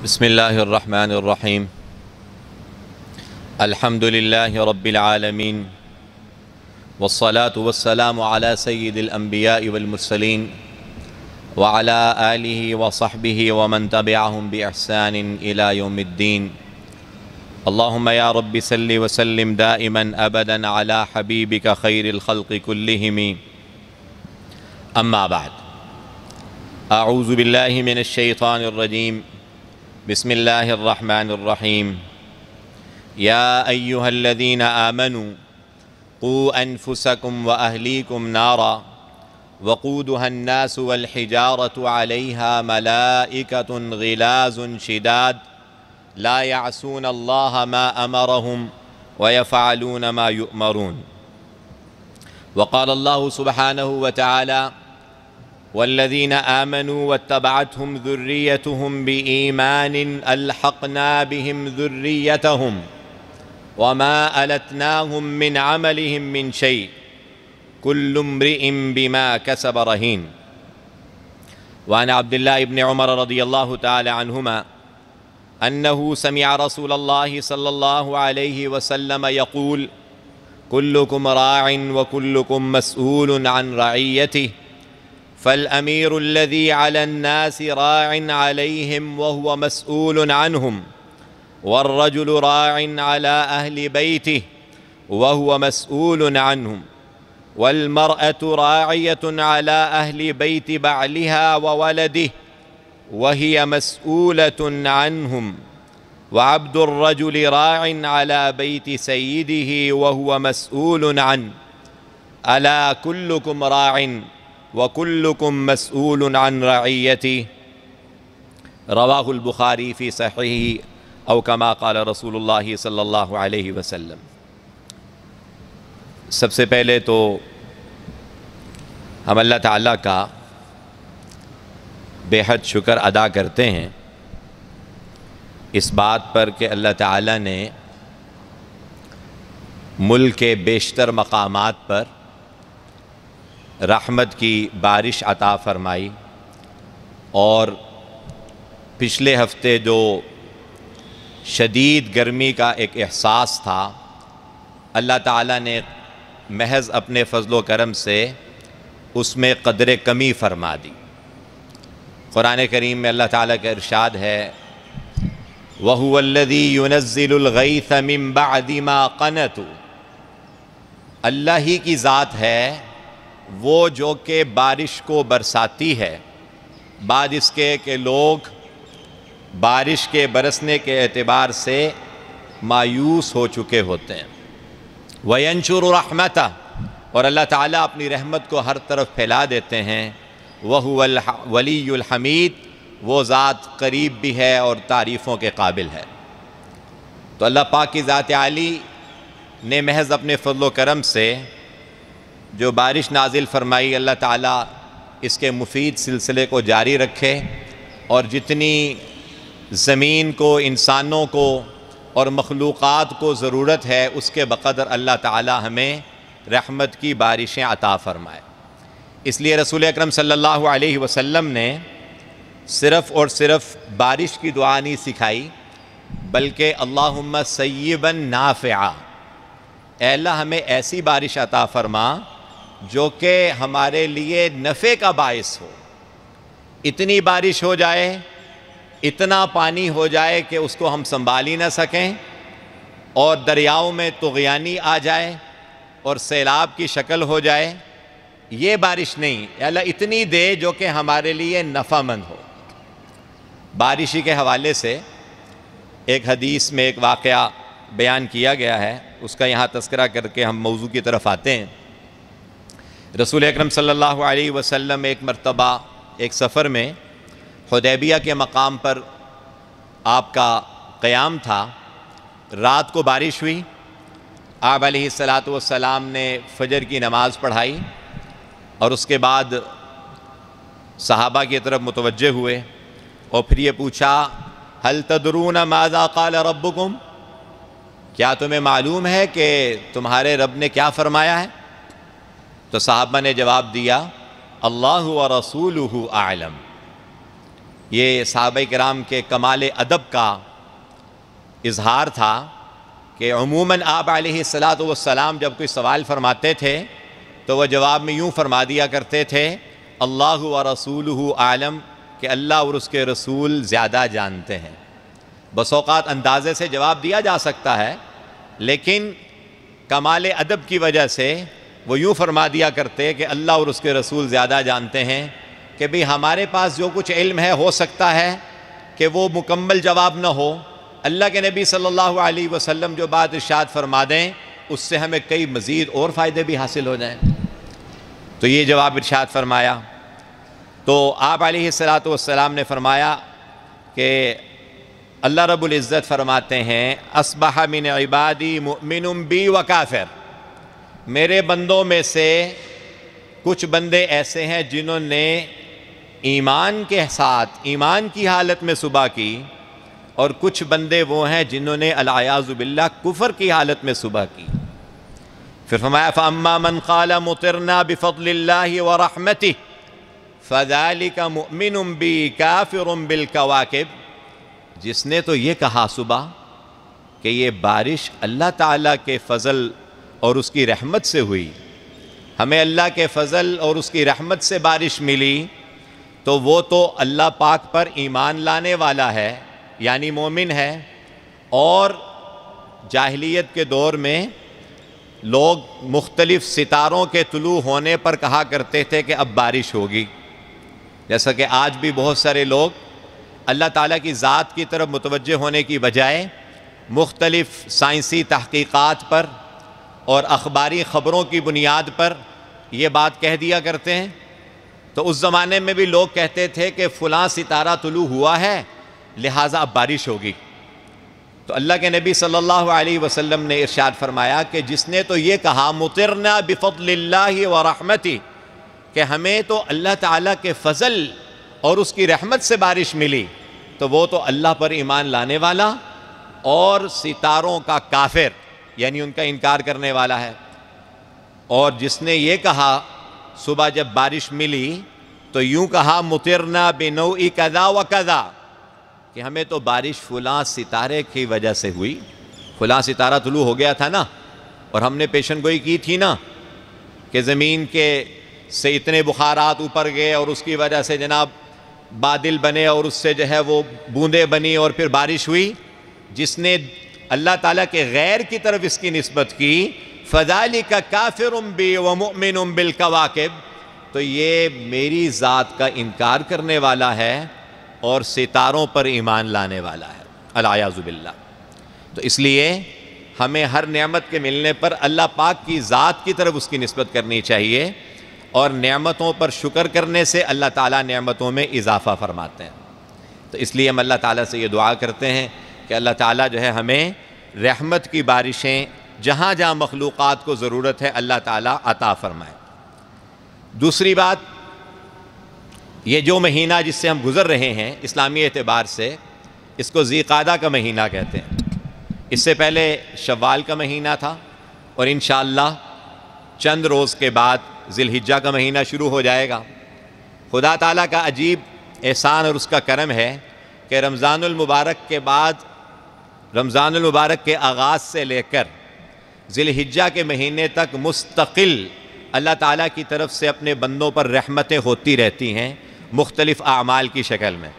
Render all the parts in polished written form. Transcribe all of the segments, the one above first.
بسم الله الرحمن الرحيم. الحمد لله رب العالمين، والصلاة والسلام على سيد الأنبياء والمرسلين وعلى آله وصحبه ومن تبعهم بإحسان إلى يوم الدين. اللهم يا رب صل وسلم دائما أبدا على حبيبك خير الخلق كلهم. أما بعد، أعوذ بالله من الشيطان الرجيم. بسم الله الرحمن الرحيم. يا أيها الذين آمنوا قوا أنفسكم وأهليكم نارا وقودها الناس والحجارة عليها ملائكة غلاظ شداد لا يعصون الله ما أمرهم ويفعلون ما يؤمرون. وقال الله سبحانه وتعالى: والذين آمنوا واتبعتهم ذريتهم بإيمان ألحقنا بهم ذريتهم وما ألتناهم من عملهم من شيء كل امرئ بما كسب رهين. وعن عبد الله بن عمر رضي الله تعالى عنهما أنه سمع رسول الله صلى الله عليه وسلم يقول: كلكم راع وكلكم مسؤول عن رعيته، فالأمير الذي على الناس راع عليهم وهو مسؤول عنهم، والرجل راع على أهل بيته وهو مسؤول عنهم، والمرأة راعية على أهل بيت بعلها وولده وهي مسؤولة عنهم، وعبد الرجل راع على بيت سيده وهو مسؤول عنه، ألا كلكم راع وكلكم مسؤول عن رعيته. رواہ البخاری فی صحیح او کما قال رسول اللہ صلی اللہ علیہ وسلم. سب سے پہلے تو ہم اللہ تعالیٰ کا بے حد شکر ادا کرتے ہیں اس بات پر کہ اللہ تعالیٰ نے ملک کے بیشتر مقامات پر رحمت کی بارش عطا فرمائی، اور پچھلے ہفتے جو شدید گرمی کا ایک احساس تھا، اللہ تعالیٰ نے محض اپنے فضل و کرم سے اس میں قدر کمی فرما دی. قرآن کریم میں اللہ تعالیٰ کا ارشاد ہے: وَهُوَ الَّذِي يُنَزِّلُ الْغَيْثَ مِن بَعْدِ مَا قَنَطُوا. اللہ ہی کی ذات ہے وہ جو کہ بارش کو برساتی ہے بعد اس کے کہ لوگ بارش کے برسنے کے اعتبار سے مایوس ہو چکے ہوتے ہیں. وَيَنْشُرُ رَحْمَتَهُ. اور اللہ تعالیٰ اپنی رحمت کو ہر طرف پھیلا دیتے ہیں. وَهُوَ الْوَلِيُّ الْحَمِيدُ. وہ ذات قریب بھی ہے اور تعریفوں کے قابل ہے. تو اللہ پاک کی ذات عالی نے محض اپنے فضل و کرم سے جو بارش نازل فرمائی، اللہ تعالیٰ اس کے مفید سلسلے کو جاری رکھے، اور جتنی زمین کو، انسانوں کو اور مخلوقات کو ضرورت ہے اس کے بقدر اللہ تعالیٰ ہمیں رحمت کی بارشیں عطا فرمائے. اس لیے رسول اکرم صلی اللہ علیہ وسلم نے صرف اور صرف بارش کی دعا نہیں سکھائی، بلکہ اللہم سیبا نافعا، اے اللہ ہمیں ایسی بارش عطا فرما جو کہ ہمارے لیے نفع کا باعث ہو. اتنی بارش ہو جائے، اتنا پانی ہو جائے کہ اس کو ہم سنبھال ہی نہ سکیں، اور دریاؤں میں طغیانی آ جائے اور سیلاب کی شکل ہو جائے. یہ بارش نہیں، اے اللہ اتنی دے جو کہ ہمارے لیے نفع مند ہو. بارشی کے حوالے سے ایک حدیث میں ایک واقعہ بیان کیا گیا ہے، اس کا یہاں تذکرہ کر کے ہم موضوع کی طرف آتے ہیں. رسول اکرم صلی اللہ علیہ وسلم ایک مرتبہ ایک سفر میں حدیبیہ کے مقام پر آپ کا قیام تھا. رات کو بارش ہوئی. آپ علیہ السلام نے فجر کی نماز پڑھائی، اور اس کے بعد صحابہ کی طرف متوجہ ہوئے اور پھر یہ پوچھا: هل تدرون ماذا قال ربكم. کیا تمہیں معلوم ہے کہ تمہارے رب نے کیا فرمایا ہے؟ تو صحابہ نے جواب دیا: اللہ ورسولہ اعلم. یہ صحابہ کرام کے کمال ادب کا اظہار تھا کہ عموماً آپ علیہ السلام جب کوئی سوال فرماتے تھے تو وہ جواب میں یوں فرما دیا کرتے تھے، اللہ و رسولہ عالم، کہ اللہ اور اس کے رسول زیادہ جانتے ہیں۔ بس اوقات اندازے سے جواب دیا جا سکتا ہے، لیکن کمال ادب کی وجہ سے وہ یوں فرما دیا کرتے کہ اللہ اور اس کے رسول زیادہ جانتے ہیں، کہ بھی ہمارے پاس جو کچھ علم ہے ہو سکتا ہے کہ وہ مکمل جواب نہ ہو، اللہ کے نبی صلی اللہ علیہ وسلم جو بات ارشاد فرما دیں اس سے ہمیں کئی مزید اور فائدے بھی حاصل ہو جائیں۔ تو یہ جواب ارشاد فرمایا۔ تو آپ علیہ السلام نے فرمایا کہ اللہ رب العزت فرماتے ہیں، اصبح من عبادی مؤمن بی و کافر، میرے بندوں میں سے کچھ بندے ایسے ہیں جنہوں نے ایمان کے ساتھ ایمان کی حالت میں صبح کی، اور کچھ بندے وہ ہیں جنہوں نے العیاذ باللہ کفر کی حالت میں صبح کی۔ پھر فرمایا فَأَمَّا مَنْ قَالَ مُطِرْنَا بِفَضْلِ اللَّهِ وَرَحْمَتِهِ فَذَلِكَ مُؤْمِنٌ بِي كَافِرٌ بِالْكَوَاكِبِ، جس نے تو یہ کہا صبح کہ یہ بارش اللہ تعالیٰ کے فضل اور اس کی رحمت سے ہوئی، ہمیں اللہ کے فضل اور اس کی رحمت سے بارش ملی، تو وہ تو اللہ پاک پر ایمان لانے والا ہے، یعنی مومن ہے۔ اور جاہلیت کے دور میں لوگ مختلف ستاروں کے طلوع ہونے پر کہا کرتے تھے کہ اب بارش ہوگی، جیسا کہ آج بھی بہت سارے لوگ اللہ تعالیٰ کی ذات کی طرف متوجہ ہونے کی بجائے مختلف سائنسی تحقیقات پر اور اخباری خبروں کی بنیاد پر یہ بات کہہ دیا کرتے ہیں۔ تو اس زمانے میں بھی لوگ کہتے تھے کہ فلاں ستارہ طلوع ہوا ہے لہٰذا اب بارش ہوگی۔ تو اللہ کے نبی صلی اللہ علیہ وسلم نے ارشاد فرمایا کہ جس نے تو یہ کہا مطرنا بفضل اللہ ورحمتہ، کہ ہمیں تو اللہ تعالیٰ کے فضل اور اس کی رحمت سے بارش ملی، تو وہ تو اللہ پر ایمان لانے والا اور ستاروں کا کافر، یعنی ان کا انکار کرنے والا ہے۔ اور جس نے یہ کہا صبح جب بارش ملی تو یوں کہا مطرنا بنوء کذا و کذا، کہ ہمیں تو بارش فلاں ستارے کی وجہ سے ہوئی، فلاں ستارہ طلوع ہو گیا تھا نا، اور ہم نے پیشن گوئی کی تھی نا کہ زمین کے سے اتنے بخارات اوپر گئے اور اس کی وجہ سے جناب بادل بنے اور اس سے جو ہے وہ بوندیں بنی اور پھر بارش ہوئی۔ جس نے اللہ تعالیٰ کے غیر کی طرف اس کی نسبت کی، فَذَلِكَ كَافِرٌ بِي وَمُؤْمِنٌ بِالْكَوَاكِبِ، تو یہ میری ذات کا انکار کرنے والا ہے اور ستاروں پر ایمان لانے والا ہے، العیاذ باللہ۔ تو اس لیے ہمیں ہر نعمت کے ملنے پر اللہ پاک کی ذات کی طرف اس کی نسبت کرنی چاہیے، اور نعمتوں پر شکر کرنے سے اللہ تعالیٰ نعمتوں میں اضافہ فرماتے ہیں۔ تو اس لیے ہم اللہ تعالیٰ سے یہ دعا کرتے ہیں کہ اللہ تعالیٰ جو ہے ہمیں رحمت کی بارشیں جہاں جہاں مخلوقات کو ضرورت ہے اللہ تعالیٰ عطا فرمائے۔ دوسری بات، یہ جو مہینہ جس سے ہم گزر رہے ہیں اسلامی اعتبار سے، اس کو ذی قعدہ کا مہینہ کہتے ہیں۔ اس سے پہلے شوال کا مہینہ تھا، اور انشاءاللہ چند روز کے بعد ذی الحجہ کا مہینہ شروع ہو جائے گا۔ خدا تعالیٰ کا عجیب احسان اور اس کا کرم ہے کہ رمضان المبارک کے بعد، رمضان المبارک کے آغاز سے لے کر ذی الحجہ کے مہینے تک مستقل اللہ تعالیٰ کی طرف سے اپنے بندوں پر رحمتیں ہوتی رہتی ہیں مختلف اعمال کی شکل میں۔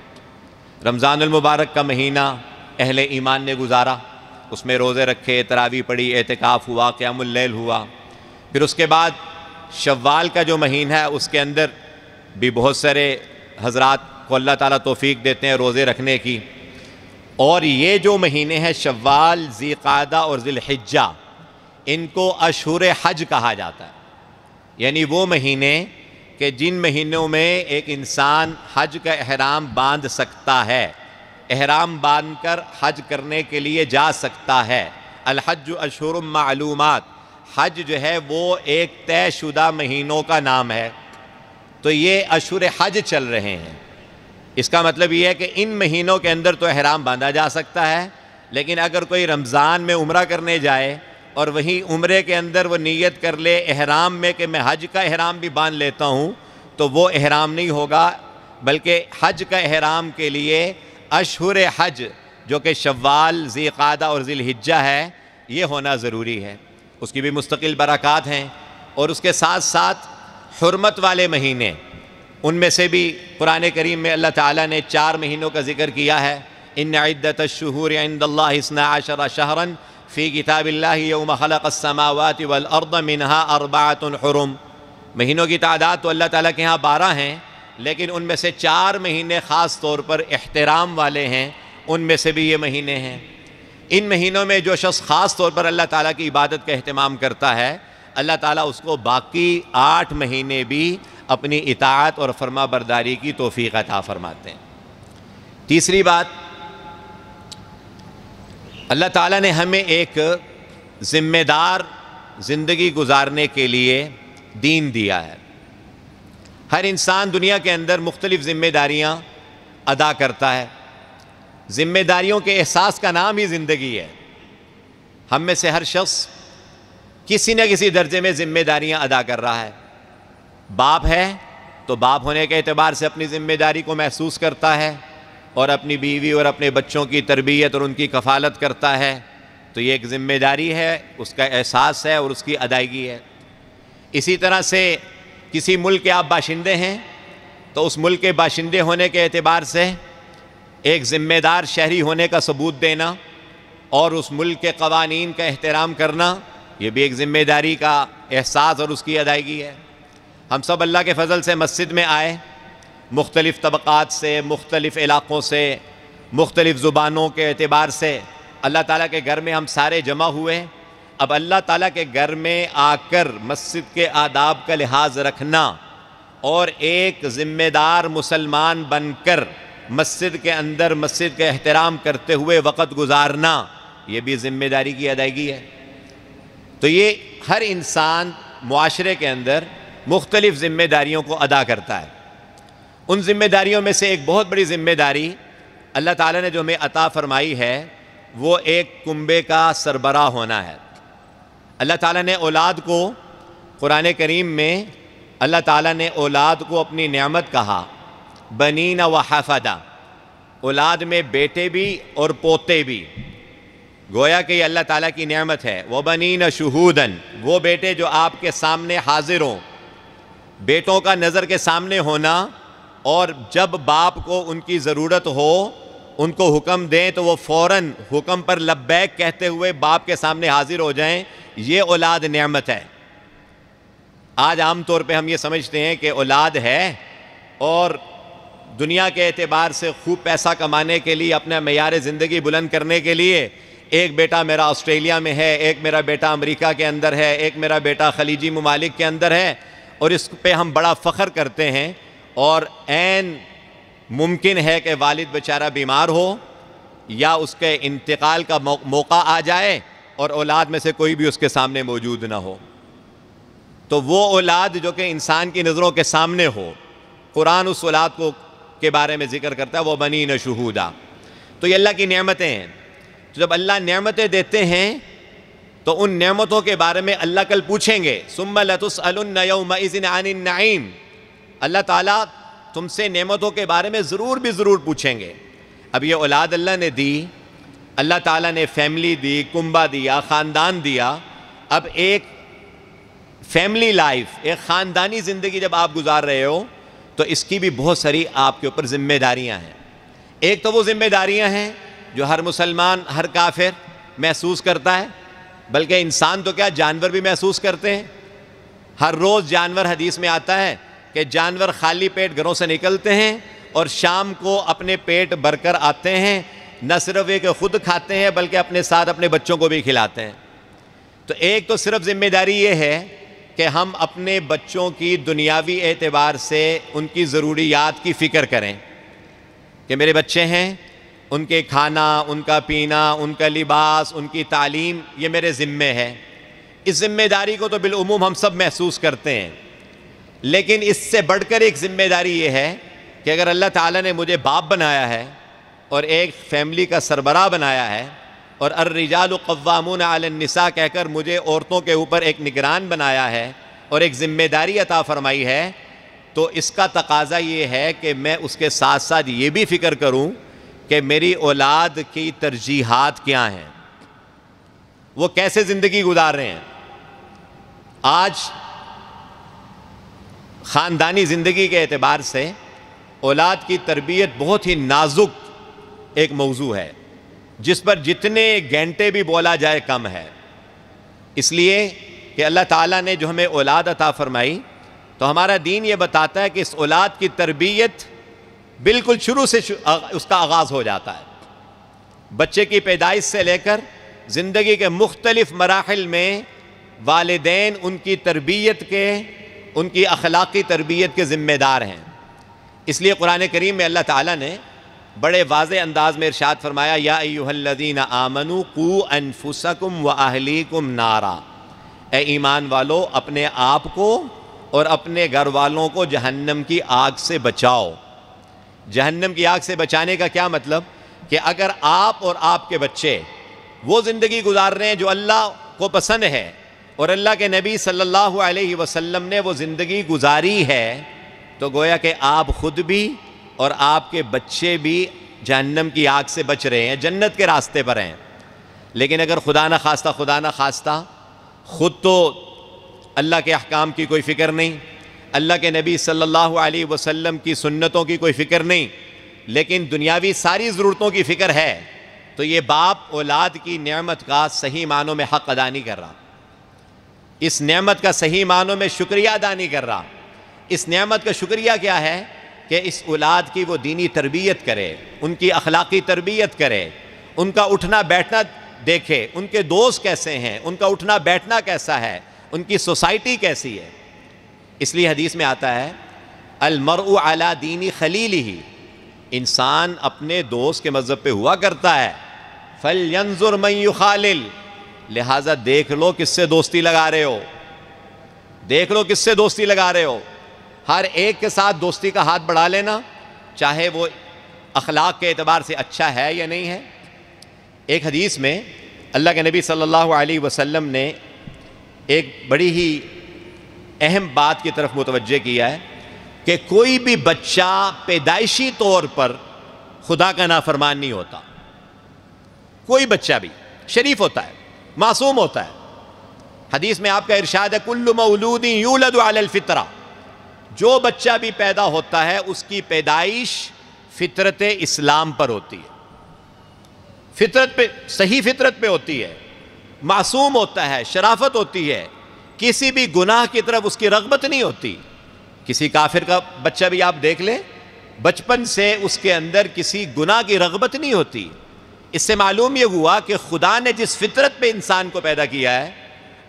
رمضان المبارک کا مہینہ اہل ایمان نے گزارا، اس میں روزے رکھے، تراویح پڑھی، اعتکاف ہوا، قیام اللیل ہوا۔ پھر اس کے بعد شوال کا جو مہینہ ہے اس کے اندر بھی بہت سارے حضرات کو اللہ تعالیٰ توفیق دیتے ہیں روزے رکھنے کی۔ اور یہ جو مہینے ہیں شوال، ذی قعدہ اور ذی الحجہ، ان کو اشہر حج کہا جاتا ہے، یعنی وہ مہینے کہ جن مہینوں میں ایک انسان حج کا احرام باندھ سکتا ہے، احرام باندھ کر حج کرنے کے لیے جا سکتا ہے۔ الحج اشہر معلومات، حج جو ہے وہ ایک طے شدہ مہینوں کا نام ہے۔ تو یہ اشہر حج چل رہے ہیں، اس کا مطلب یہ ہے کہ ان مہینوں کے اندر تو احرام باندھا جا سکتا ہے، لیکن اگر کوئی رمضان میں عمرہ کرنے جائے اور وہیں عمرے کے اندر وہ نیت کر لے احرام میں کہ میں حج کا احرام بھی باندھ لیتا ہوں، تو وہ احرام نہیں ہوگا، بلکہ حج کا احرام کے لیے اشہر حج جو کہ شوال، ذی قعدہ اور ذی الحجہ ہے، یہ ہونا ضروری ہے۔ اس کی بھی مستقل برکات ہیں، اور اس کے ساتھ ساتھ حرمت والے مہینے، ان میں سے بھی قرآن کریم میں اللہ تعالیٰ نے 4 مہینوں کا ذکر کیا ہے۔ ان عدۃ الشہور عند اللہ 12 شہرا فی کتاب اللہ یوم خلق السماوات والارض منها 4 حرم۔ مہینوں کی تعداد تو اللہ تعالیٰ کے ہاں 12 ہیں، لیکن ان میں سے 4 مہینے خاص طور پر احترام والے ہیں، ان میں سے بھی یہ مہینے ہیں۔ ان مہینوں میں جو شخص خاص طور پر اللہ تعالیٰ کی عبادت کا اہتمام کرتا ہے، اللہ تعالیٰ اس کو باقی 8 مہینے بھی اپنی اطاعت اور فرما برداری کی توفیق عطا فرماتے ہیں۔ تیسری بات، اللہ تعالیٰ نے ہمیں ایک ذمہ دار زندگی گزارنے کے لیے دین دیا ہے۔ ہر انسان دنیا کے اندر مختلف ذمہ داریاں ادا کرتا ہے۔ ذمہ داریوں کے احساس کا نام ہی زندگی ہے۔ ہم میں سے ہر شخص کسی نہ کسی درجے میں ذمہ داریاں ادا کر رہا ہے۔ باپ ہے تو باپ ہونے کے اعتبار سے اپنی ذمہ داری کو محسوس کرتا ہے، اور اپنی بیوی اور اپنے بچوں کی تربیت اور ان کی کفالت کرتا ہے، تو یہ ایک ذمہ داری ہے، اس کا احساس ہے اور اس کی ادائیگی ہے۔ اسی طرح سے کسی ملک کے آپ باشندے ہیں تو اس ملک کے باشندے ہونے کے اعتبار سے ایک ذمہ دار شہری ہونے کا ثبوت دینا اور اس ملک کے قوانین کا احترام کرنا، یہ بھی ایک ذمہ داری کا احساس اور اس کی ادائیگی ہے۔ ہم سب اللہ کے فضل سے مسجد میں آئے، مختلف طبقات سے، مختلف علاقوں سے، مختلف زبانوں کے اعتبار سے اللہ تعالیٰ کے گھر میں ہم سارے جمع ہوئے۔ اب اللہ تعالیٰ کے گھر میں آ کر مسجد کے آداب کا لحاظ رکھنا اور ایک ذمہ دار مسلمان بن کر مسجد کے اندر مسجد کا احترام کرتے ہوئے وقت گزارنا، یہ بھی ذمہ داری کی ادائیگی ہے۔ تو یہ ہر انسان معاشرے کے اندر مختلف ذمہ داریوں کو ادا کرتا ہے۔ ان ذمہ داریوں میں سے ایک بہت بڑی ذمہ داری اللہ تعالیٰ نے جو ہمیں عطا فرمائی ہے، وہ ایک کنبے کا سربراہ ہونا ہے۔ اللہ تعالیٰ نے اولاد کو قرآن کریم میں اللہ تعالیٰ نے اولاد کو اپنی نعمت کہا، بنین و حفدہ، اولاد میں بیٹے بھی اور پوتے بھی، گویا کہ یہ اللہ تعالیٰ کی نعمت ہے۔ وَبَنِينَ شُهُودًا، وہ بیٹے جو آپ کے سامنے حاضر ہوں۔ بیٹوں کا نظر کے سامنے ہونا، اور جب باپ کو ان کی ضرورت ہو ان کو حکم دیں تو وہ فوراً حکم پر لبیک کہتے ہوئے باپ کے سامنے حاضر ہو جائیں، یہ اولاد نعمت ہے۔ آج عام طور پہ ہم یہ سمجھتے ہیں کہ اولاد ہے اور دنیا کے اعتبار سے خوب پیسہ کمانے کے لیے، اپنا معیار زندگی بلند کرنے کے لیے، ایک بیٹا میرا آسٹریلیا میں ہے، ایک میرا بیٹا امریکہ کے اندر ہے، ایک میرا بیٹا خلیجی ممالک کے اندر ہے، اور اس پہ ہم بڑا فخر کرتے ہیں۔ اور عین ممکن ہے کہ والد بیچارہ بیمار ہو یا اس کے انتقال کا موقع آ جائے اور اولاد میں سے کوئی بھی اس کے سامنے موجود نہ ہو، تو وہ اولاد جو کہ انسان کی نظروں کے سامنے ہو، قرآن اس اولاد کو کے بارے میں ذکر کرتا ہے، وہ بنین شہودا، تو یہ اللہ کی نعمتیں ہیں۔ تو جب اللہ نعمتیں دیتے ہیں تو ان نعمتوں کے بارے میں اللہ کل پوچھیں گے، ثم لتسألن یومئذ عن النعیم، اللہ تعالیٰ تم سے نعمتوں کے بارے میں ضرور بھی ضرور پوچھیں گے۔ اب یہ اولاد اللہ نے دی، اللہ تعالیٰ نے فیملی دی، کنبہ دیا، خاندان دیا۔ اب ایک فیملی لائف، ایک خاندانی زندگی جب آپ گزار رہے ہو تو اس کی بھی بہت ساری آپ کے اوپر ذمہ داریاں ہیں۔ ایک تو وہ ذمہ داریاں ہیں جو ہر مسلمان، ہر کافر محسوس کرتا ہے، بلکہ انسان تو کیا، جانور بھی محسوس کرتے ہیں۔ ہر روز جانور، حدیث میں آتا ہے کہ جانور خالی پیٹ گھروں سے نکلتے ہیں اور شام کو اپنے پیٹ بھر کر آتے ہیں، نہ صرف یہ کہ خود کھاتے ہیں بلکہ اپنے ساتھ اپنے بچوں کو بھی کھلاتے ہیں۔ تو ایک تو صرف ذمہ داری یہ ہے کہ ہم اپنے بچوں کی دنیاوی اعتبار سے ان کی ضروریات کی فکر کریں کہ میرے بچے ہیں، ان کے کھانا، ان کا پینا، ان کا لباس، ان کی تعلیم، یہ میرے ذمے ہے۔ اس ذمہ داری کو تو بالعموم ہم سب محسوس کرتے ہیں، لیکن اس سے بڑھ کر ایک ذمہ داری یہ ہے کہ اگر اللہ تعالیٰ نے مجھے باپ بنایا ہے اور ایک فیملی کا سربراہ بنایا ہے، اور الرجال قوامون علی النساء کہہ کر مجھے عورتوں کے اوپر ایک نگران بنایا ہے اور ایک ذمہ داری عطا فرمائی ہے، تو اس کا تقاضا یہ ہے کہ میں اس کے ساتھ ساتھ یہ بھی فکر کروں کہ میری اولاد کی ترجیحات کیا ہیں، وہ کیسے زندگی گزار رہے ہیں۔ آج خاندانی زندگی کے اعتبار سے اولاد کی تربیت بہت ہی نازک ایک موضوع ہے، جس پر جتنے گھنٹے بھی بولا جائے کم ہے، اس لیے کہ اللہ تعالیٰ نے جو ہمیں اولاد عطا فرمائی تو ہمارا دین یہ بتاتا ہے کہ اس اولاد کی تربیت بالکل شروع سے اس کا آغاز ہو جاتا ہے۔ بچے کی پیدائش سے لے کر زندگی کے مختلف مراحل میں والدین ان کی تربیت کے، ان کی اخلاقی تربیت کے ذمہ دار ہیں۔ اس لیے قرآن کریم میں اللہ تعالیٰ نے بڑے واضح انداز میں ارشاد فرمایا، یا ایھا الذین آمنوا قوا انفسکم واہلیکم نارا، اے ایمان والو اپنے آپ کو اور اپنے گھر والوں کو جہنم کی آگ سے بچاؤ۔ جہنم کی آگ سے بچانے کا کیا مطلب؟ کہ اگر آپ اور آپ کے بچے وہ زندگی گزار رہے ہیں جو اللہ کو پسند ہے اور اللہ کے نبی صلی اللہ علیہ وسلم نے وہ زندگی گزاری ہے، تو گویا کہ آپ خود بھی اور آپ کے بچے بھی جہنم کی آگ سے بچ رہے ہیں، جنت کے راستے پر ہیں۔ لیکن اگر خدا نہ خواستہ خود تو اللہ کے احکام کی کوئی فکر نہیں، اللہ کے نبی صلی اللہ علیہ وسلم کی سنتوں کی کوئی فکر نہیں، لیکن دنیاوی ساری ضرورتوں کی فکر ہے، تو یہ باپ اولاد کی نعمت کا صحیح معنوں میں حق ادا نہیں کر رہا، اس نعمت کا صحیح معنوں میں شکریہ ادا نہیں کر رہا۔ اس نعمت کا شکریہ کیا ہے؟ کہ اس اولاد کی وہ دینی تربیت کرے، ان کی اخلاقی تربیت کرے، ان کا اٹھنا بیٹھنا دیکھے، ان کے دوست کیسے ہیں، ان کا اٹھنا بیٹھنا کیسا ہے، ان کی سوسائٹی کیسی ہے۔ اس لیے حدیث میں آتا ہے المرء علی دین خلیلہ، انسان اپنے دوست کے مذہب پہ ہوا کرتا ہے۔ فلینظر من یخالل، لہٰذا دیکھ لو کس سے دوستی لگا رہے ہو، دیکھ لو کس سے دوستی لگا رہے ہو۔ ہر ایک کے ساتھ دوستی کا ہاتھ بڑھا لینا، چاہے وہ اخلاق کے اعتبار سے اچھا ہے یا نہیں ہے۔ ایک حدیث میں اللہ کے نبی صلی اللہ علیہ وسلم نے ایک بڑی ہی اہم بات کی طرف متوجہ کیا ہے کہ کوئی بھی بچہ پیدائشی طور پر خدا کا نافرمان نہیں ہوتا، کوئی بچہ بھی شریف ہوتا ہے، معصوم ہوتا ہے۔ حدیث میں آپ کا ارشاد ہے کل مولود یولد علی الفطرہ، جو بچہ بھی پیدا ہوتا ہے اس کی پیدائش فطرت اسلام پر ہوتی ہے، فطرت پہ، صحیح فطرت پہ ہوتی ہے، معصوم ہوتا ہے، شرافت ہوتی ہے، کسی بھی گناہ کی طرف اس کی رغبت نہیں ہوتی۔ کسی کافر کا بچہ بھی آپ دیکھ لیں، بچپن سے اس کے اندر کسی گناہ کی رغبت نہیں ہوتی۔ اس سے معلوم یہ ہوا کہ خدا نے جس فطرت پہ انسان کو پیدا کیا ہے،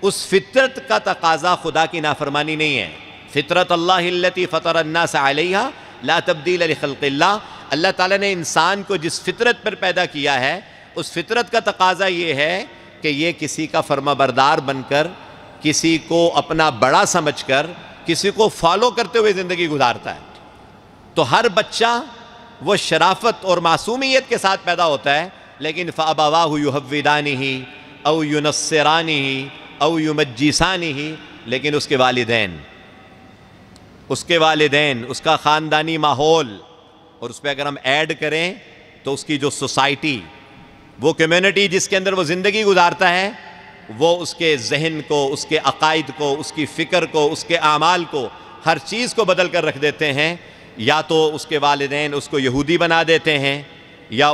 اس فطرت کا تقاضا خدا کی نافرمانی نہیں ہے۔ فطرت اللہ التی فطر الناس علیہا لا تبدیل لخلق اللہ، اللہ تعالیٰ نے انسان کو جس فطرت پر پیدا کیا ہے، اس فطرت کا تقاضا یہ ہے کہ یہ کسی کا فرما بردار بن کر، کسی کو اپنا بڑا سمجھ کر، کسی کو فالو کرتے ہوئے زندگی گزارتا ہے۔ تو ہر بچہ وہ شرافت اور معصومیت کے ساتھ پیدا ہوتا ہے، لیکن فَأَبَوَاهُ يُحَوِّدَانِهِ أَوْ يُنَصِّرَانِهِ أَوْ يُمَجِّسَانِهِ، لیکن اس کے والدین، اس کا خاندانی ماحول، اور اس پہ اگر ہم ایڈ کریں تو اس کی جو سوسائٹی، وہ کمیونٹی جس کے اندر وہ زندگی گزارتا ہے، وہ اس کے ذہن کو، اس کے عقائد کو، اس کی فکر کو، اس کے اعمال کو، ہر چیز کو بدل کر رکھ دیتے ہیں۔ یا تو اس کے والدین اس کو یہودی بنا دیتے ہیں، یا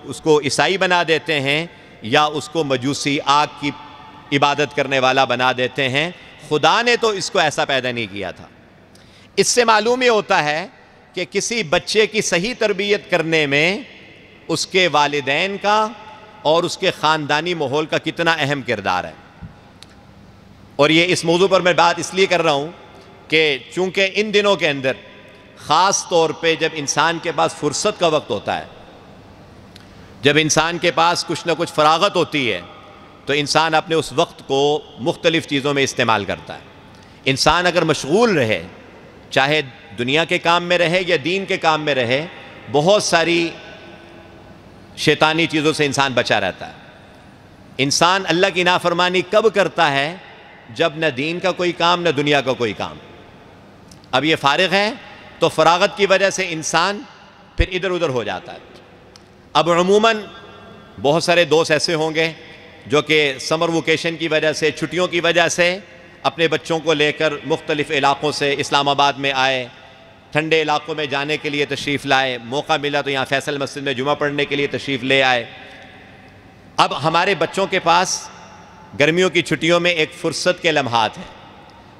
اس کو عیسائی بنا دیتے ہیں، یا اس کو مجوسی، آگ کی عبادت کرنے والا بنا دیتے ہیں۔ خدا نے تو اس کو ایسا پیدا نہیں کیا تھا۔ اس سے معلوم یہ ہوتا ہے کہ کسی بچے کی صحیح تربیت کرنے میں اس کے والدین کا اور اس کے خاندانی ماحول کا کتنا اہم کردار ہے۔ اور یہ اس موضوع پر میں بات اس لیے کر رہا ہوں کہ چونکہ ان دنوں کے اندر خاص طور پہ جب انسان کے پاس فرصت کا وقت ہوتا ہے، جب انسان کے پاس کچھ نہ کچھ فراغت ہوتی ہے، تو انسان اپنے اس وقت کو مختلف چیزوں میں استعمال کرتا ہے۔ انسان اگر مشغول رہے، چاہے دنیا کے کام میں رہے یا دین کے کام میں رہے، بہت ساری شیطانی چیزوں سے انسان بچا رہتا ہے۔ انسان اللہ کی نافرمانی کب کرتا ہے؟ جب نہ دین کا کوئی کام، نہ دنیا کا کوئی کام۔ اب یہ فارغ ہے تو فراغت کی وجہ سے انسان پھر ادھر ادھر ہو جاتا ہے۔ اب عموماً بہت سارے دوست ایسے ہوں گے جو کہ سمر ویکیشن کی وجہ سے، چھٹیوں کی وجہ سے اپنے بچوں کو لے کر مختلف علاقوں سے اسلام آباد میں آئے، ٹھنڈے علاقوں میں جانے کے لیے تشریف لائے، موقع ملا تو یہاں فیصل مسجد میں جمعہ پڑھنے کے لیے تشریف لے آئے۔ اب ہمارے بچوں کے پاس گرمیوں کی چھٹیوں میں ایک فرصت کے لمحات ہیں۔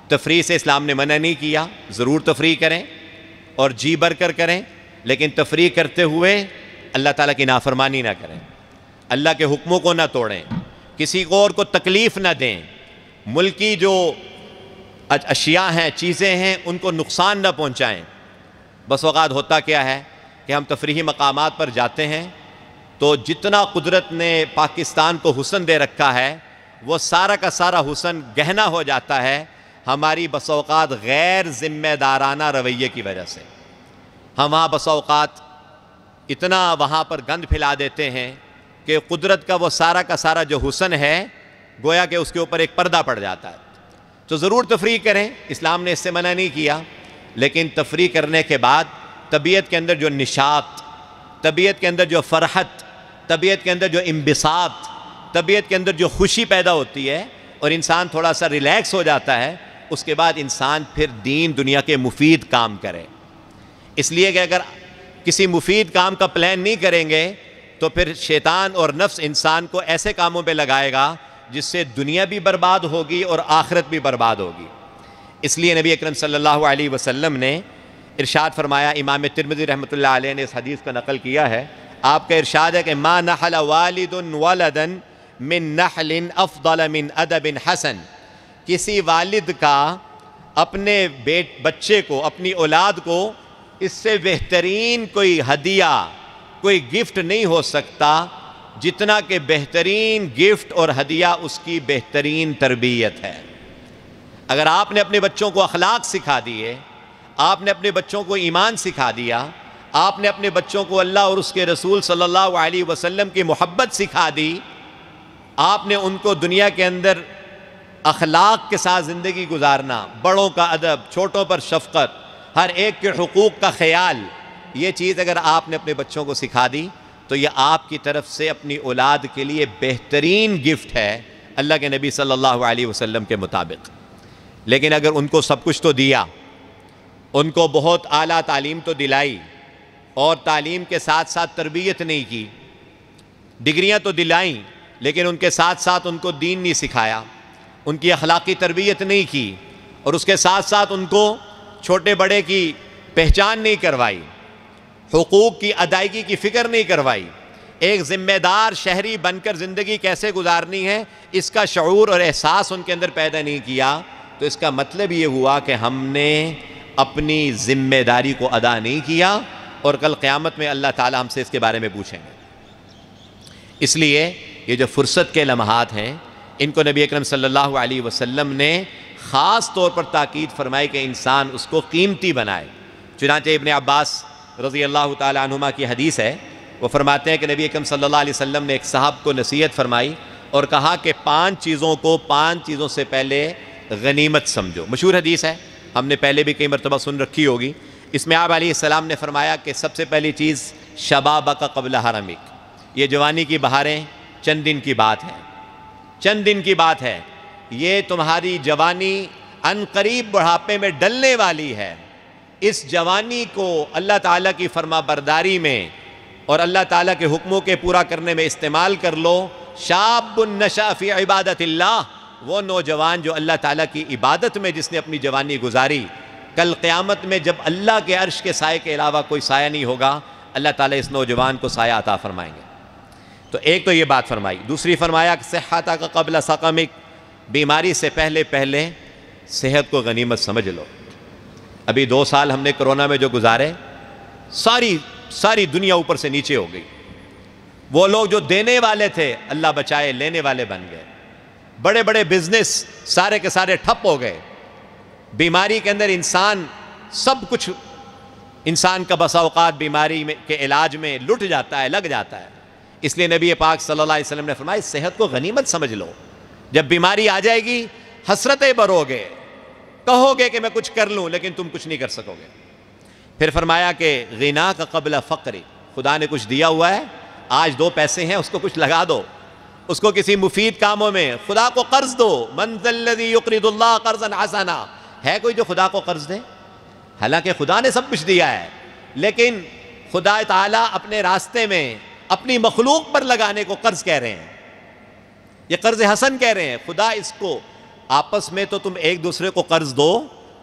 تفریح سے اسلام نے منع نہیں کیا، ضرور تفریح کریں اور جی بھر کر کریں، لیکن تفریح کرتے ہوئے اللہ تعالیٰ کی نافرمانی نہ کریں، اللہ کے حکموں کو نہ توڑیں، کسی اور کو تکلیف نہ دیں، ملکی جو اشیاء ہیں، چیزیں ہیں، ان کو نقصان نہ پہنچائیں۔ بس اوقات ہوتا کیا ہے کہ ہم تفریحی مقامات پر جاتے ہیں تو جتنا قدرت نے پاکستان کو حسن دے رکھا ہے وہ سارا کا سارا حسن گہنا ہو جاتا ہے ہماری بس اوقات غیر ذمہ دارانہ رویے کی وجہ سے۔ ہم وہاں بس اوقات اتنا وہاں پر گند پھیلا دیتے ہیں کہ قدرت کا وہ سارا کا سارا جو حسن ہے گویا کہ اس کے اوپر ایک پردہ پڑ جاتا ہے۔ تو ضرور تفریح کریں، اسلام نے اس سے منع نہیں کیا، لیکن تفریح کرنے کے بعد طبیعت کے اندر جو نشاط، طبیعت کے اندر جو فرحت، طبیعت کے اندر جو انبساط، طبیعت کے اندر جو خوشی پیدا ہوتی ہے اور انسان تھوڑا سا ریلیکس ہو جاتا ہے، اس کے بعد انسان پھر دین دنیا کے مفید کام کرے۔ اس لیے کہ اگر کسی مفید کام کا پلان نہیں کریں گے تو پھر شیطان اور نفس انسان کو ایسے کاموں پہ لگائے گا جس سے دنیا بھی برباد ہوگی اور آخرت بھی برباد ہوگی۔ اس لیے نبی اکرم صلی اللہ علیہ وسلم نے ارشاد فرمایا، امام ترمذی رحمۃ اللہ علیہ نے اس حدیث کو نقل کیا ہے، آپ کا ارشاد ہے کہ ما نحل والد ولدا من نحل افضل من ادب حسن، کسی والد کا اپنے بچے کو، اپنی اولاد کو اس سے بہترین کوئی ہدیہ، کوئی گفٹ نہیں ہو سکتا جتنا کہ بہترین گفٹ اور ہدیہ اس کی بہترین تربیت ہے۔ اگر آپ نے اپنے بچوں کو اخلاق سکھا دیے، آپ نے اپنے بچوں کو ایمان سکھا دیا، آپ نے اپنے بچوں کو اللہ اور اس کے رسول صلی اللہ علیہ وسلم کی محبت سکھا دی، آپ نے ان کو دنیا کے اندر اخلاق کے ساتھ زندگی گزارنا، بڑوں کا ادب، چھوٹوں پر شفقت، ہر ایک کے حقوق کا خیال، یہ چیز اگر آپ نے اپنے بچوں کو سکھا دی تو یہ آپ کی طرف سے اپنی اولاد کے لیے بہترین گفٹ ہے اللہ کے نبی صلی اللہ علیہ وسلم کے مطابق۔ لیکن اگر ان کو سب کچھ تو دیا، ان کو بہت اعلیٰ تعلیم تو دلائی اور تعلیم کے ساتھ ساتھ تربیت نہیں کی، ڈگریاں تو دلائیں لیکن ان کے ساتھ ساتھ ان کو دین نہیں سکھایا، ان کی اخلاقی تربیت نہیں کی، اور اس کے ساتھ ساتھ ان کو چھوٹے بڑے کی پہچان نہیں کروائی، حقوق کی ادائیگی کی فکر نہیں کروائی، ایک ذمہ دار شہری بن کر زندگی کیسے گزارنی ہے اس کا شعور اور احساس ان کے اندر پیدا نہیں کیا، تو اس کا مطلب یہ ہوا کہ ہم نے اپنی ذمہ داری کو ادا نہیں کیا، اور کل قیامت میں اللہ تعالی ہم سے اس کے بارے میں پوچھیں گے۔ اس لیے یہ جو فرصت کے لمحات ہیں ان کو نبی اکرم صلی اللہ علیہ وسلم نے خاص طور پر تاکید فرمائی کہ انسان اس کو قیمتی بنائے۔ چنانچہ ابن عباس رضی اللہ تعالی عنہما کی حدیث ہے، وہ فرماتے ہیں کہ نبی اکرم صلی اللہ علیہ وسلم نے ایک صاحب کو نصیحت فرمائی اور کہا کہ 5 چیزوں کو 5 چیزوں سے پہلے غنیمت سمجھو۔ مشہور حدیث ہے، ہم نے پہلے بھی کئی مرتبہ سن رکھی ہوگی۔ اس میں آپ علیہ السلام نے فرمایا کہ سب سے پہلی چیز شبابک قبل حرمک، یہ جوانی کی بہاریں چند دن کی بات ہے، چند دن کی بات ہے، یہ تمہاری جوانی ان قریب بڑھاپے میں ڈلنے والی ہے، اس جوانی کو اللہ تعالیٰ کی فرما برداری میں اور اللہ تعالیٰ کے حکموں کے پورا کرنے میں استعمال کر لو۔ شاب نشأ فی عبادت اللہ، وہ نوجوان جو اللہ تعالیٰ کی عبادت میں جس نے اپنی جوانی گزاری، کل قیامت میں جب اللہ کے عرش کے سائے کے علاوہ کوئی سایہ نہیں ہوگا، اللہ تعالیٰ اس نوجوان کو سایہ عطا فرمائیں گے۔ تو ایک تو یہ بات فرمائی، دوسری فرمایا کہ صحتک قبل سقمک، بیماری سے پہلے صحت کو غنیمت سمجھ لو۔ ابھی 2 سال ہم نے کرونا میں جو گزارے، ساری دنیا اوپر سے نیچے ہو گئی۔ وہ لوگ جو دینے والے تھے اللہ بچائے لینے والے بن گئے، بڑے بڑے بزنس سارے کے سارے ٹھپ ہو گئے۔ بیماری کے اندر انسان سب کچھ، انسان کا بسا اوقات بیماری کے علاج میں لٹ جاتا ہے، لگ جاتا ہے۔ اس لیے نبی پاک صلی اللہ علیہ وسلم نے فرمایا صحت کو غنیمت سمجھ لو، جب بیماری آ جائے گی حسرتیں بھرو گے، کہو گے کہ میں کچھ کر لوں لیکن تم کچھ نہیں کر سکو گے۔ پھر فرمایا کہ غنا کا قبل فقر، خدا نے کچھ دیا ہوا ہے، آج 2 پیسے ہیں، اس کو کچھ لگا دو، اس کو کسی مفید کاموں میں، خدا کو قرض دو۔ من ذا الذی یقرض اللہ قرضا حسنا، ہے کوئی جو خدا کو قرض دے؟ حالانکہ خدا نے سب کچھ دیا ہے، لیکن خدا تعالیٰ اپنے راستے میں اپنی مخلوق پر لگانے کو قرض کہہ رہے ہیں، یہ قرض حسن کہہ رہے ہیں۔ خدا اس کو آپس میں تو تم ایک دوسرے کو قرض دو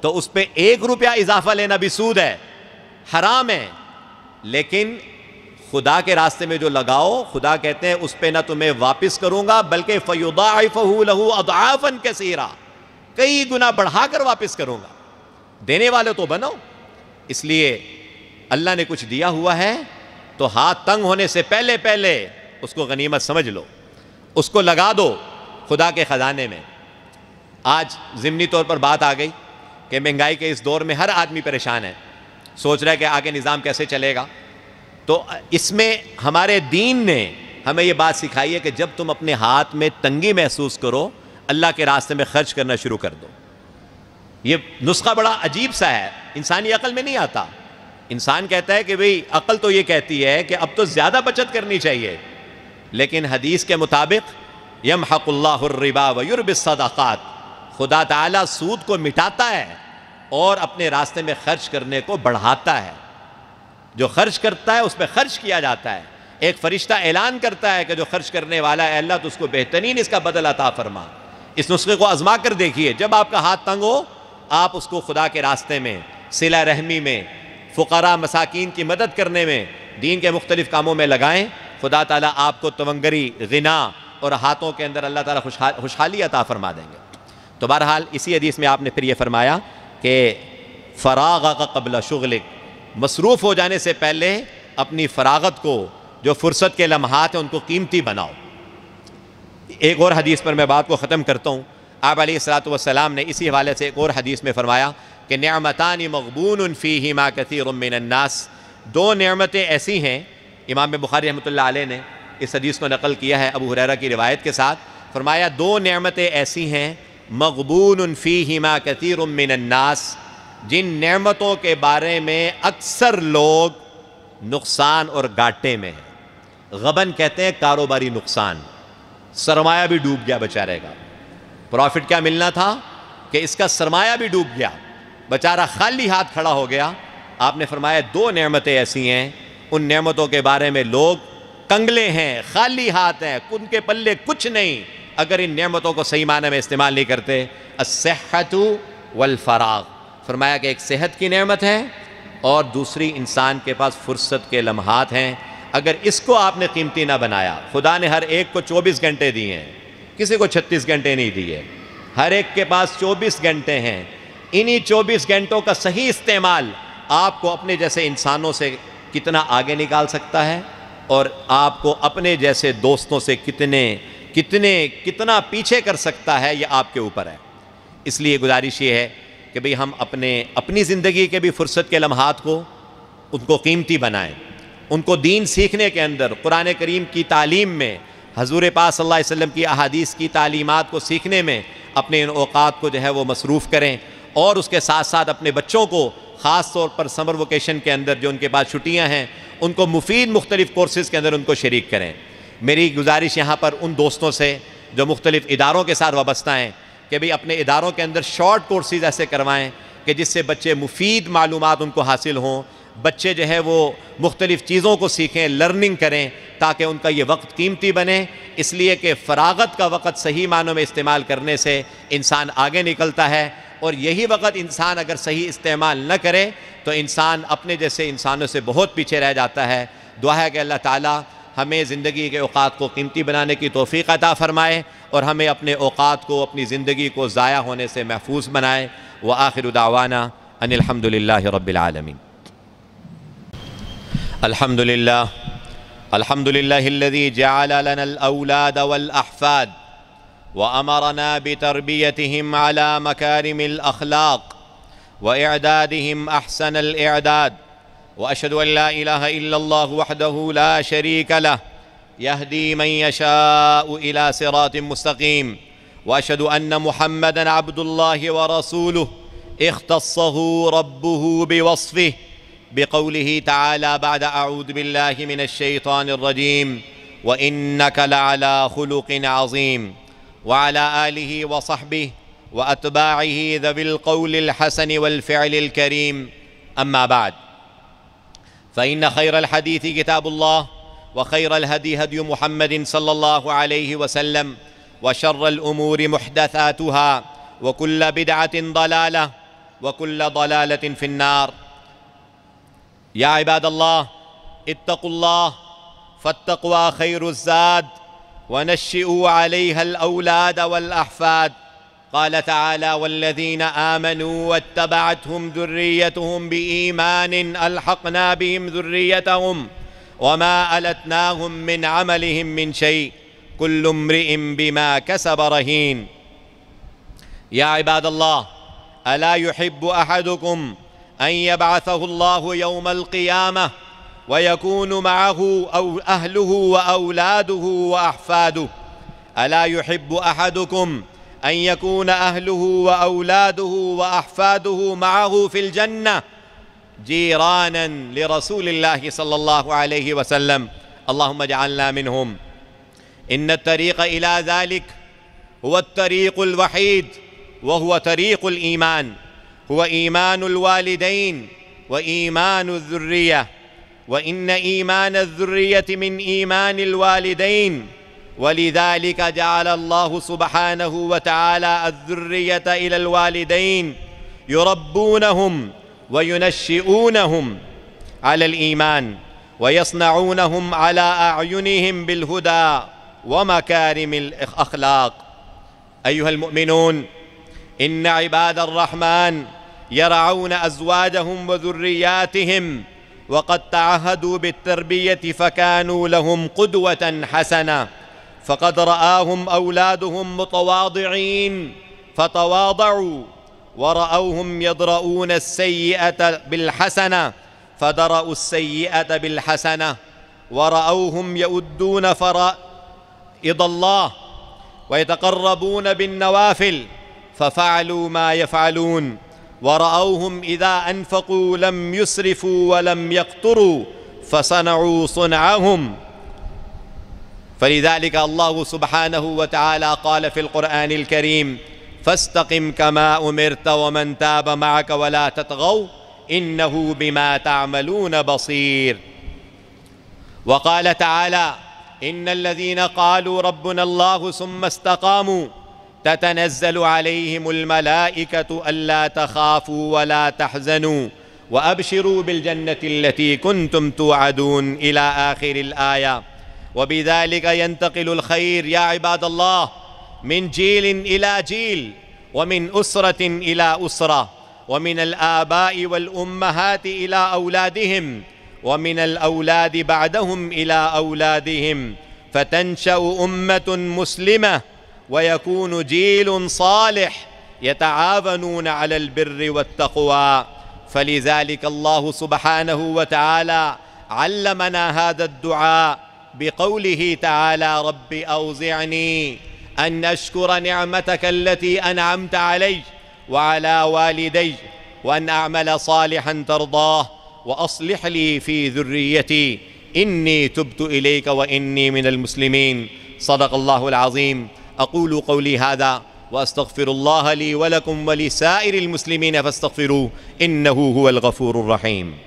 تو اس پہ 1 روپیہ اضافہ لینا بھی سود ہے، حرام ہے، لیکن خدا کے راستے میں جو لگاؤ، خدا کہتے ہیں اس پہ نہ تمہیں واپس کروں گا بلکہ فَيُضَاعِفَهُ لَهُ أَضْعَافًا كَثِيرًا، کئی گنا بڑھا کر واپس کروں گا۔ دینے والے تو بنو۔ اس لیے اللہ نے کچھ دیا ہوا ہے تو ہاتھ تنگ ہونے سے پہلے پہلے اس کو غنیمت سمجھ لو، اس کو لگا دو خدا کے خزانے میں۔ آج ضمنی طور پر بات آ گئی کہ مہنگائی کے اس دور میں ہر آدمی پریشان ہے، سوچ رہا ہے کہ آگے نظام کیسے چلے گا۔ تو اس میں ہمارے دین نے ہمیں یہ بات سکھائی ہے کہ جب تم اپنے ہاتھ میں تنگی محسوس کرو، اللہ کے راستے میں خرچ کرنا شروع کر دو۔ یہ نسخہ بڑا عجیب سا ہے، انسانی عقل میں نہیں آتا۔ انسان کہتا ہے کہ بھئی عقل تو یہ کہتی ہے کہ اب تو زیادہ بچت کرنی چاہیے، لیکن حدیث کے مطابق یمحق اللہ الربا ویربی الصدقات، خدا تعالیٰ سود کو مٹاتا ہے اور اپنے راستے میں خرچ کرنے کو بڑھاتا ہے۔ جو خرچ کرتا ہے اس پہ خرچ کیا جاتا ہے۔ ایک فرشتہ اعلان کرتا ہے کہ جو خرچ کرنے والا ہے اللہ تو اس کو بہترین اس کا بدل عطا فرما۔ اس نسخے کو آزما کر دیکھیے، جب آپ کا ہاتھ تنگ ہو آپ اس کو خدا کے راستے میں، صلہ رحمی میں، فقراء مساکین کی مدد کرنے میں، دین کے مختلف کاموں میں لگائیں، خدا تعالیٰ آپ کو تونگری، غنا اور ہاتھوں کے اندر اللہ تعالیٰ خوشحالی عطا فرما دیں گے۔ تو بہرحال اسی حدیث میں آپ نے پھر یہ فرمایا کہ فراغ کا قبل شغلک، مصروف ہو جانے سے پہلے اپنی فراغت کو، جو فرصت کے لمحات ہیں ان کو قیمتی بناؤ۔ ایک اور حدیث پر میں بات کو ختم کرتا ہوں۔ آپ علیہ الصلوۃ والسلام نے اسی حوالے سے ایک اور حدیث میں فرمایا کہ نعمتان مغبون فیہما کثیر من الناس، 2 نعمتیں ایسی ہیں، امام بخاری رحمۃ اللہ علیہ نے اس حدیث کو نقل کیا ہے ابو ہریرہ کی روایت کے ساتھ، فرمایا 2 نعمتیں ایسی ہیں مغبون فیہما کثیر من الناس، جن نعمتوں کے بارے میں اکثر لوگ نقصان اور گھاٹے میں ہیں۔ غبن کہتے ہیں کاروباری نقصان، سرمایہ بھی ڈوب گیا بیچارے کا، پروفٹ کیا ملنا تھا کہ اس کا سرمایہ بھی ڈوب گیا، بیچارہ خالی ہاتھ کھڑا ہو گیا۔ آپ نے فرمایا 2 نعمتیں ایسی ہیں، ان نعمتوں کے بارے میں لوگ کنگلے ہیں، خالی ہاتھ ہیں، ان کے پلے کچھ نہیں اگر ان نعمتوں کو صحیح معنی میں استعمال نہیں کرتے۔ الصحۃ والفراغ، فرمایا کہ ایک صحت کی نعمت ہے اور دوسری انسان کے پاس فرصت کے لمحات ہیں۔ اگر اس کو آپ نے قیمتی نہ بنایا، خدا نے ہر ایک کو 24 گھنٹے دیے ہیں، کسی کو 36 گھنٹے نہیں دیے، ہر ایک کے پاس 24 گھنٹے ہیں۔ انہی 24 گھنٹوں کا صحیح استعمال آپ کو اپنے جیسے انسانوں سے کتنا آگے نکال سکتا ہے اور آپ کو اپنے جیسے دوستوں سے کتنا پیچھے کر سکتا ہے، یہ آپ کے اوپر ہے۔ اس لیے گزارش یہ ہے کہ بھئی ہم اپنی زندگی کے بھی فرصت کے لمحات کو ان کو قیمتی بنائیں، ان کو دین سیکھنے کے اندر، قرآن کریم کی تعلیم میں، حضور پاک صلی اللہ علیہ وسلم کی احادیث کی تعلیمات کو سیکھنے میں اپنے ان اوقات کو جو ہے وہ مصروف کریں، اور اس کے ساتھ ساتھ اپنے بچوں کو خاص طور پر سمر ویکیشن کے اندر جو ان کے پاس چھٹیاں ہیں ان کو مفید مختلف کورسز کے اندر ان کو شریک کریں۔ میری گزارش یہاں پر ان دوستوں سے جو مختلف اداروں کے ساتھ وابستہ ہیں کہ بھئی اپنے اداروں کے اندر شارٹ کورسز ایسے کروائیں کہ جس سے بچے مفید معلومات ان کو حاصل ہوں، بچے جو ہے وہ مختلف چیزوں کو سیکھیں، لرننگ کریں، تاکہ ان کا یہ وقت قیمتی بنے۔ اس لیے کہ فراغت کا وقت صحیح معنوں میں استعمال کرنے سے انسان آگے نکلتا ہے، اور یہی وقت انسان اگر صحیح استعمال نہ کرے تو انسان اپنے جیسے انسانوں سے بہت پیچھے رہ جاتا ہے۔ دعا ہے کہ اللہ تعالیٰ ہمیں زندگی کے اوقات کو قیمتی بنانے کی توفیق عطا فرمائے اور ہمیں اپنے اوقات کو، اپنی زندگی کو ضائع ہونے سے محفوظ بنائے۔ وآخر دعوانا ان الحمد للہ رب العالمین۔ الحمد للہ الذي جعل لنا الأولاد والأحفاد وأمرنا بتربيتهم على مكارم الأخلاق وإعدادهم أحسن الإعداد، وأشهد أن لا إله إلا الله وحده لا شريك له يهدي من يشاء إلى صراط مستقيم، وأشهد أن محمدًا عبد الله ورسوله اختصه ربه بوصفه بقوله تعالى بعد أعوذ بالله من الشيطان الرجيم وإنك لعلى خلق عظيم، وعلى آله وصحبه وأتباعه ذوي القول الحسن والفعل الكريم. أما بعد، فإن خير الحديث كتاب الله، وخير الهدي هدي محمد صلى الله عليه وسلم، وشر الأمور محدثاتها، وكل بدعة ضلالة، وكل ضلالة في النار. يا عباد الله، اتقوا الله، فالتقوى خير الزاد، ونشئوا عليها الأولاد والأحفاد. قال تعالى: والذين آمنوا واتبعتهم ذريتهم بإيمان ألحقنا بهم ذريتهم وما ألتناهم من عملهم من شيء كل امرئ بما كسب رهين. يا عباد الله، ألا يحب أحدكم أن يبعثه الله يوم القيامة ويكون معه أو أهله وأولاده وأحفاده؟ ألا يحب أحدكم أن يكون أهله وأولاده وأحفاده معه في الجنة جيرانا لرسول الله صلى الله عليه وسلم؟ اللهم اجعلنا منهم. إن الطريق إلى ذلك هو الطريق الوحيد، وهو طريق الإيمان، هو إيمان الوالدين وإيمان الذرية، وإن إيمان الذرية من إيمان الوالدين، ولذلك جعل الله سبحانه وتعالى الذرية إلى الوالدين يربونهم وينشئونهم على الإيمان، ويصنعونهم على أعينهم بالهدى ومكارم الأخلاق. أيها المؤمنون، إن عباد الرحمن يرعون أزواجهم وذرياتهم، وقد تعهدوا بالتربية فكانوا لهم قدوة حسنة، فقد رآهم أولادهم متواضعين فتواضعوا، ورأوهم يدرؤون السيئة بالحسنة فدرؤوا السيئة بالحسنة، ورأوهم يؤدون فرائض الله ويتقربون بالنوافل ففعلوا ما يفعلون، ورأوهم إذا أنفقوا لم يسرفوا ولم يقتروا فصنعوا صنعهم. فلذلك الله سبحانه وتعالى قال في القرآن الكريم: فاستقم كما أمرت ومن تاب معك ولا تطغوا إنه بما تعملون بصير. وقال تعالى: إن الذين قالوا ربنا الله ثم استقاموا تتنزل عليهم الملائكة ألا تخافوا ولا تحزنوا وأبشروا بالجنة التي كنتم توعدون إلى آخر الآية. وبذلك ينتقل الخير يا عباد الله من جيل إلى جيل، ومن أسرة إلى أسرة، ومن الآباء والأمهات إلى أولادهم، ومن الأولاد بعدهم إلى أولادهم، فتنشأ أمة مسلمة ويكون جيل صالح يتعاونون على البر والتقوى. فلذلك الله سبحانه وتعالى علمنا هذا الدعاء بقوله تعالى: رب أوزعني أن أشكر نعمتك التي أنعمت علي وعلى والدي، وأن أعمل صالحا ترضاه، وأصلح لي في ذريتي إني تبت إليك وإني من المسلمين. صدق الله العظيم. أقول قولي هذا وأستغفر الله لي ولكم ولسائر المسلمين فاستغفروه إنه هو الغفور الرحيم.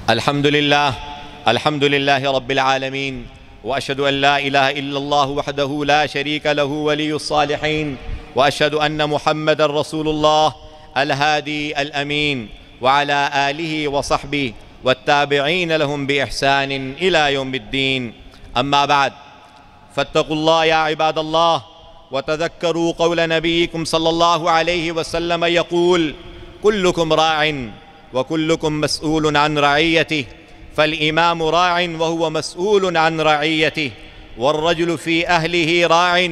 الحمد لله رب العالمين، وأشهد أن لا إله إلا الله وحده لا شريك له ولي الصالحين، وأشهد أن محمدًا رسول الله الهادي الأمين، وعلى آله وصحبه والتابعين لهم بإحسان إلى يوم الدين. أما بعد، فاتقوا الله يا عباد الله، وتذكروا قول نبيكم صلى الله عليه وسلم يقول: كلكم راع وكلكم مسؤول عن رعيته، فالإمام راع وهو مسؤول عن رعيته، والرجل في أهله راع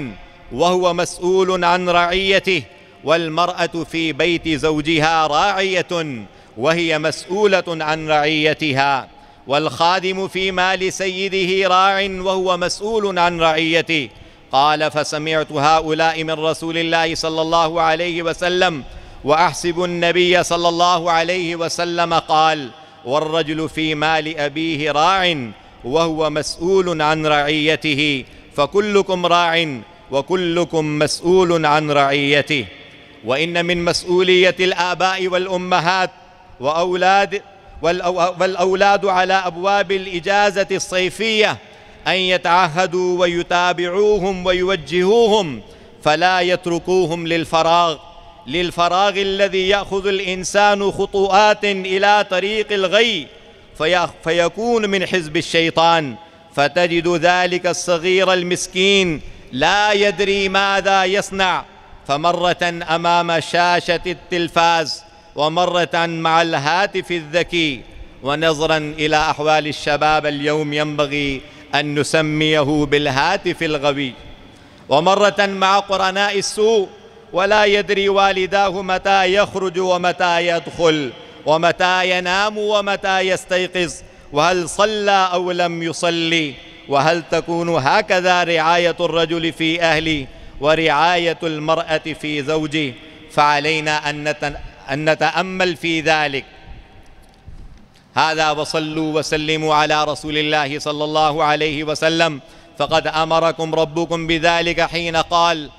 وهو مسؤول عن رعيته، والمرأة في بيت زوجها راعية وهي مسؤولة عن رعيتها، والخادم في مال سيده راع وهو مسؤول عن رعيته. قال: فسمعت هؤلاء من رسول الله صلى الله عليه وسلم، وأحسب النبي صلى الله عليه وسلم قال: والرجل في مال أبيه راع وهو مسؤول عن رعيته، فكلكم راع وكلكم مسؤول عن رعيته. وإن من مسؤولية الآباء والأمهات والأولاد على أبواب الإجازة الصيفية أن يتعهدوا ويتابعوهم ويوجهوهم، فلا يتركوهم للفراغ الذي يأخذ الإنسان خطوات إلى طريق الغي فيكون من حزب الشيطان، فتجد ذلك الصغير المسكين لا يدري ماذا يصنع، فمرة أمام شاشة التلفاز، ومرة مع الهاتف الذكي. ونظرا إلى أحوال الشباب اليوم ينبغي أن نسميه بالهاتف الغبي، ومرة مع قرناء السوء، ولا يدري والداه متى يخرج ومتى يدخل، ومتى ينام ومتى يستيقظ، وهل صلى أو لم يصلي. وهل تكون هكذا رعاية الرجل في أهله ورعاية المرأة في زوجه؟ فعلينا أن نتأمل في ذلك. هذا، وصلوا وسلموا على رسول الله صلى الله عليه وسلم، فقد أمركم ربكم بذلك حين قال: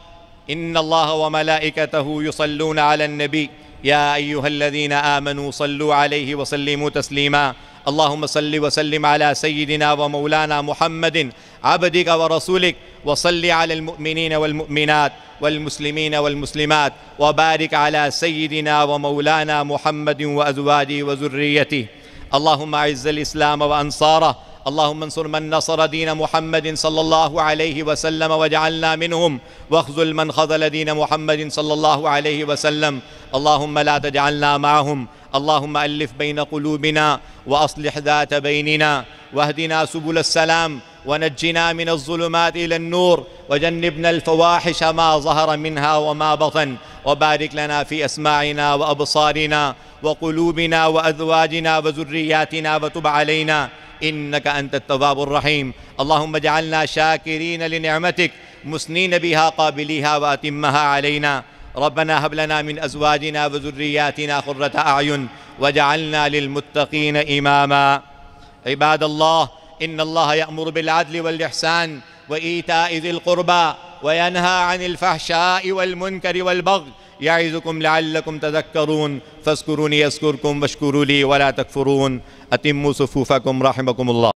إن الله وملائكته يصلون على النبي يا أيها الذين آمنوا صلوا عليه وسلموا تسليما. اللهم صل وسلم على سيدنا ومولانا محمد عبدك ورسولك، وصل على المؤمنين والمؤمنات والمسلمين والمسلمات، وبارك على سيدنا ومولانا محمد وأزواجه وذريته. اللهم أعز الإسلام وأنصاره، اللهم انصر من نصر دين محمد صلى الله عليه وسلم واجعلنا منهم، واخذل من خذل دين محمد صلى الله عليه وسلم. اللهم لا تجعلنا معهم. اللهم ألف بين قلوبنا وأصلح ذات بيننا، واهدنا سبل السلام، ونجنا من الظلمات إلى النور، وجنبنا الفواحش ما ظهر منها وما بطن، وبارك لنا في أسماعنا وأبصارنا وقلوبنا وأزواجنا وذرياتنا، وتب علينا إنك أنت التواب الرحيم. اللهم اجعلنا شاكرين لنعمتك مثنين بها قابليها وأتمها علينا. ربنا هب لنا من أزواجنا وذرياتنا قرة أعين واجعلنا للمتقين إماما. عباد الله، إن الله يأمر بالعدل والإحسان وإيتاء ذي القربى، وينهى عن الفحشاء والمنكر والبغي، يعظكم لعلكم تذكرون. فاذكروني يذكركم واشكروا لي ولا تكفرون. أتموا صفوفكم رحمكم الله.